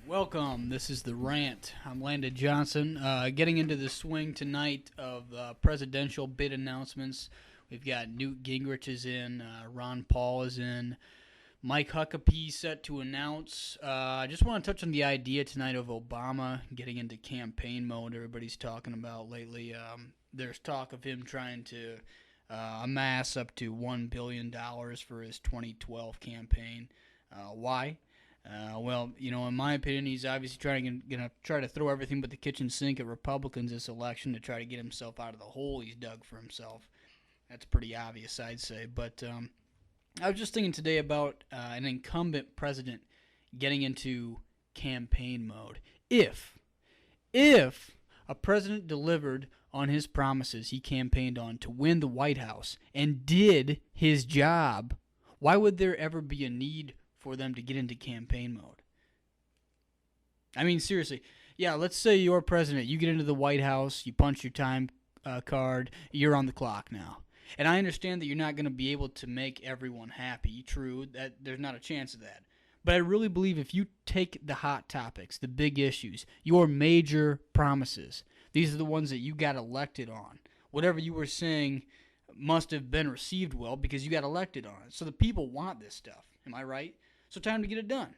Welcome. This is The Rant. I'm Landon Johnson. Getting into the swing tonight of presidential bid announcements. We've got Newt Gingrich is in, Ron Paul is in, Mike Huckabee set to announce. I just want to touch on the idea tonight of Obama getting into campaign mode. Everybody's talking about lately. There's talk of him trying to amass up to $1 billion for his 2012 campaign. Why? In my opinion, he's obviously going to try to throw everything but the kitchen sink at Republicans this election to try to get himself out of the hole he's dug for himself. That's pretty obvious, I'd say. But I was just thinking today about an incumbent president getting into campaign mode. If a president delivered on his promises he campaigned on to win the White House and did his job, why would there ever be a need for them to get into campaign mode? I mean, seriously. Yeah, let's say you're president. You get into the White House, you punch your time card, you're on the clock now. And I understand that you're not going to be able to make everyone happy. True, that there's not a chance of that. But I really believe if you take the hot topics, the big issues, your major promises, these are the ones that you got elected on. Whatever you were saying must have been received well because you got elected on it. So the people want this stuff. Am I right? So time to get it done.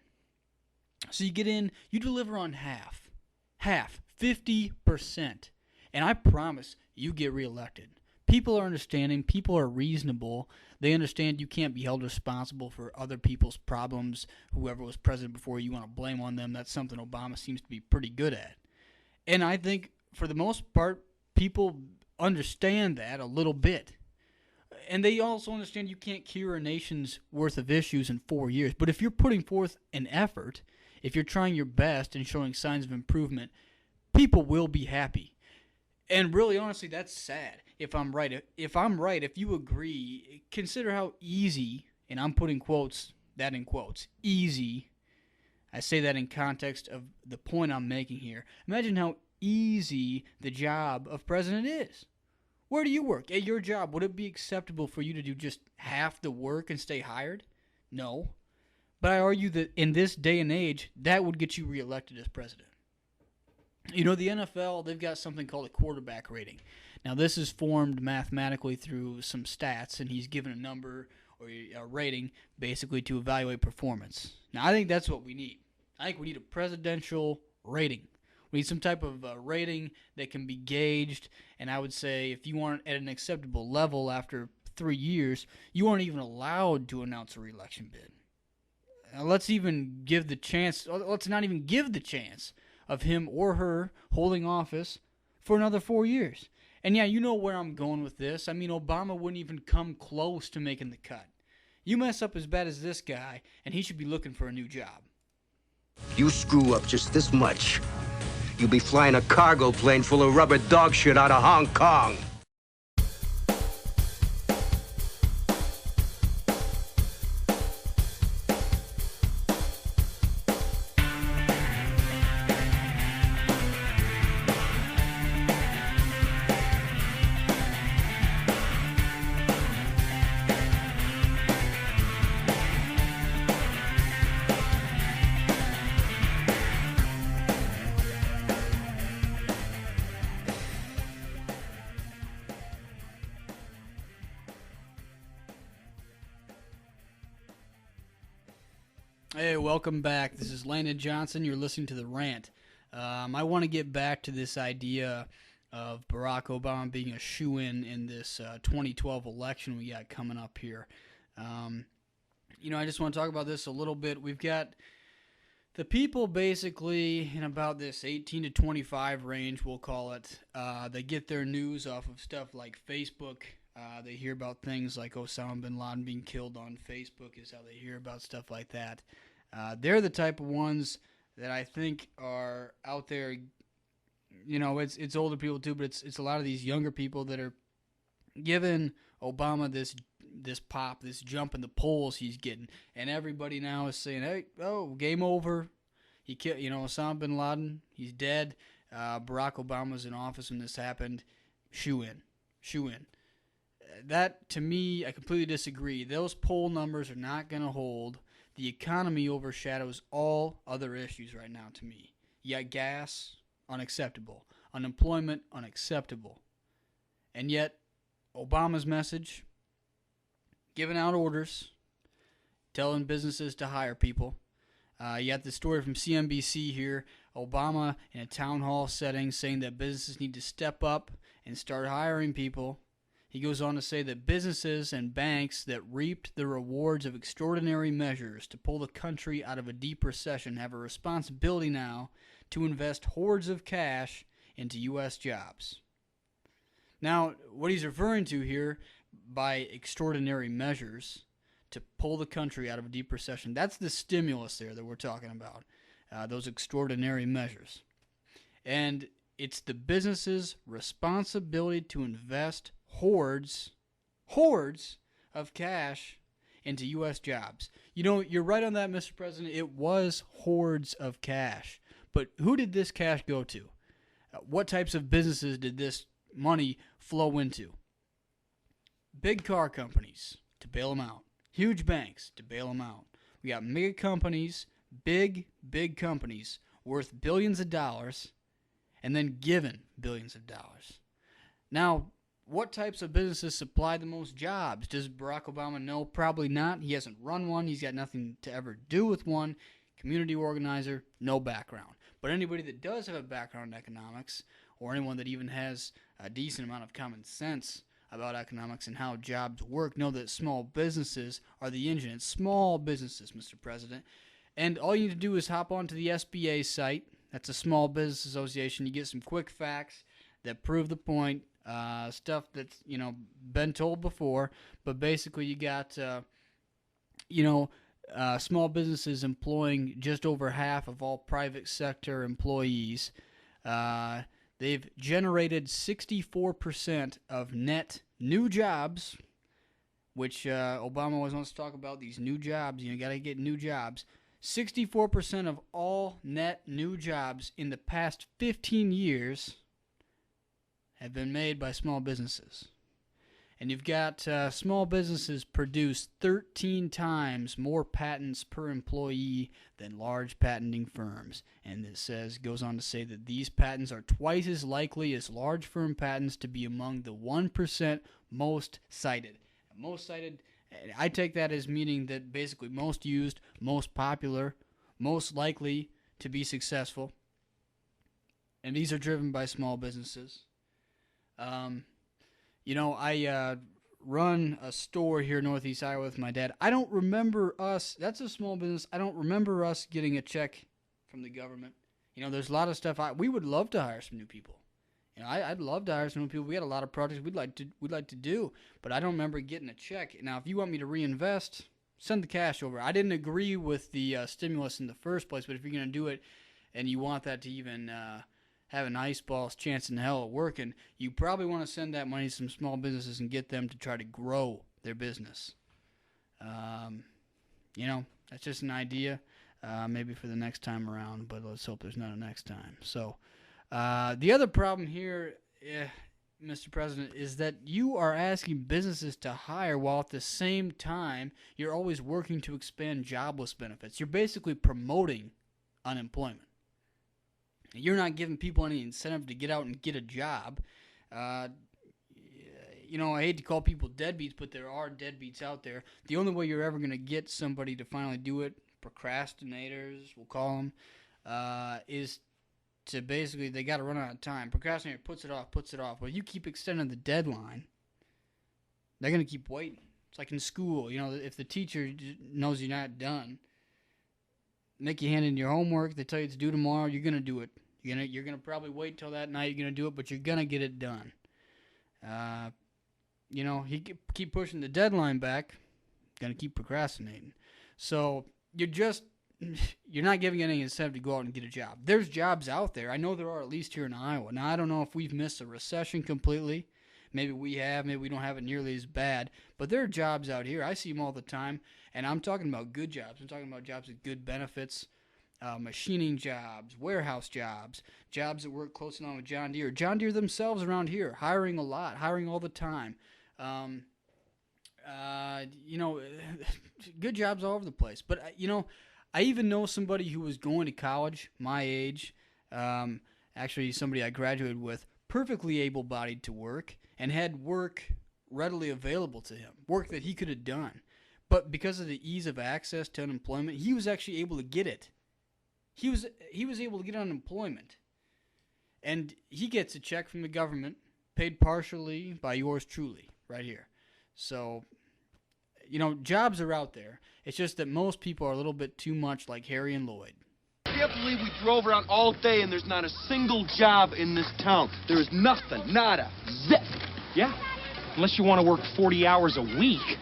So you get in, you deliver on half, 50%. And I promise you get reelected. People are understanding. People are reasonable. They understand you can't be held responsible for other people's problems. Whoever was president before you want to blame on them. That's something Obama seems to be pretty good at. And I think for the most part, people understand that a little bit. And they also understand you can't cure a nation's worth of issues in 4 years. But if you're putting forth an effort, if you're trying your best and showing signs of improvement, people will be happy. And really, honestly, that's sad. If I'm right, if you agree, consider how easy, and I'm putting that in quotes, easy. I say that in context of the point I'm making here. Imagine how easy the job of president is. Where do you work? At your job, would it be acceptable for you to do just half the work and stay hired? No. But I argue that in this day and age, that would get you reelected as president. You know, the NFL, they've got something called a quarterback rating. Now, this is formed mathematically through some stats, and he's given a number or a rating basically to evaluate performance. Now, I think that's what we need. I think we need a presidential rating. We need some type of rating that can be gauged, and I would say if you aren't at an acceptable level after 3 years, you aren't even allowed to announce a re-election bid. Let's not even give the chance of him or her holding office for another 4 years. And yeah, you know where I'm going with this. I mean, Obama wouldn't even come close to making the cut. You mess up as bad as this guy, and he should be looking for a new job. You screw up just this much, you'll be flying a cargo plane full of rubber dog shit out of Hong Kong. Hey, welcome back. This is Landon Johnson. You're listening to The Rant. I want to get back to this idea of Barack Obama being a shoo-in this 2012 election we got coming up here. I just want to talk about this a little bit. We've got the people basically in about this 18 to 25 range, we'll call it. They get their news off of stuff like Facebook. They hear about things like Osama bin Laden being killed on Facebook is how they hear about stuff like that. They're the type of ones that I think are out there. It's older people too, but it's a lot of these younger people that are giving Obama this pop, this jump in the polls he's getting, and everybody now is saying, "Hey, game over. He killed, Osama bin Laden. He's dead. Barack Obama's in office when this happened. Shoe in." That, to me, I completely disagree. Those poll numbers are not going to hold. The economy overshadows all other issues right now to me. You got gas, unacceptable. Unemployment, unacceptable. And yet, Obama's message, giving out orders, telling businesses to hire people. You got the story from CNBC here. Obama in a town hall setting saying that businesses need to step up and start hiring people. He goes on to say that businesses and banks that reaped the rewards of extraordinary measures to pull the country out of a deep recession have a responsibility now to invest hordes of cash into U.S. jobs. Now, what he's referring to here by extraordinary measures to pull the country out of a deep recession, that's the stimulus there that we're talking about, those extraordinary measures. And it's the business's responsibility to invest hordes of cash into U.S. jobs. You know, you're right on that, Mr. President. It was hordes of cash. But who did this cash go to? What types of businesses did this money flow into? Big car companies to bail them out. Huge banks to bail them out. We got mega companies, big companies worth billions of dollars and then given billions of dollars. Now, what types of businesses supply the most jobs? Does Barack Obama know? Probably not. He hasn't run one. He's got nothing to ever do with one. Community organizer, no background. But anybody that does have a background in economics, or anyone that even has a decent amount of common sense about economics and how jobs work, know that small businesses are the engine. It's small businesses, Mr. President. And all you need to do is hop onto the SBA site. That's a Small Business Association. You get some quick facts that prove the point. Stuff that's, been told before. But basically you got, small businesses employing just over half of all private sector employees. They've generated 64% of net new jobs, which Obama always wants to talk about, these new jobs. You got to get new jobs. 64% of all net new jobs in the past 15 years have been made by small businesses. And you've got small businesses produce 13 times more patents per employee than large patenting firms. And it goes on to say that these patents are twice as likely as large firm patents to be among the 1% most cited. Most cited, I take that as meaning that basically most used, most popular, most likely to be successful. And these are driven by small businesses. I run a store here in Northeast Iowa with my dad. I don't remember us, that's a small business, I don't remember us getting a check from the government. There's a lot of stuff, we would love to hire some new people. I'd love to hire some new people. We got a lot of projects we'd like to do, but I don't remember getting a check. Now, if you want me to reinvest, send the cash over. I didn't agree with the stimulus in the first place, but if you're going to do it and you want that to even have an ice ball's chance in hell of working, you probably want to send that money to some small businesses and get them to try to grow their business. That's just an idea, maybe for the next time around, but let's hope there's not a next time. So the other problem here, Mr. President, is that you are asking businesses to hire while at the same time you're always working to expand jobless benefits. You're basically promoting unemployment. You're not giving people any incentive to get out and get a job. I hate to call people deadbeats, but there are deadbeats out there. The only way you're ever going to get somebody to finally do it, procrastinators, we'll call them, is to basically, they got to run out of time. Procrastinator puts it off. Well, you keep extending the deadline, they're going to keep waiting. It's like in school, if the teacher knows you're not done, make you hand in your homework, they tell you it's due tomorrow, you're going to do it. You're going to probably wait till that night, you're going to do it, but you're going to get it done. He keep pushing the deadline back, going to keep procrastinating. So you're not giving any incentive to go out and get a job. There's jobs out there. I know there are, at least here in Iowa. Now, I don't know if we've missed a recession completely. Maybe we have. Maybe we don't have it nearly as bad. But there are jobs out here. I see them all the time. And I'm talking about good jobs. I'm talking about jobs with good benefits, machining jobs, warehouse jobs, jobs that work close along with John Deere. John Deere themselves around here, hiring a lot, hiring all the time. You know, good jobs all over the place. But, you know, I even know somebody who was going to college, my age, actually somebody I graduated with, perfectly able-bodied to work, and had work readily available to him, work that he could have done. But because of the ease of access to unemployment, he was actually able to get it. He was able to get unemployment. And he gets a check from the government, paid partially by yours truly, right here. So, you know, jobs are out there. It's just that most people are a little bit too much like Harry and Lloyd. I can't believe we drove around all day and there's not a single job in this town. There is nothing, nada, zip. Yeah, unless you want to work 40 hours a week.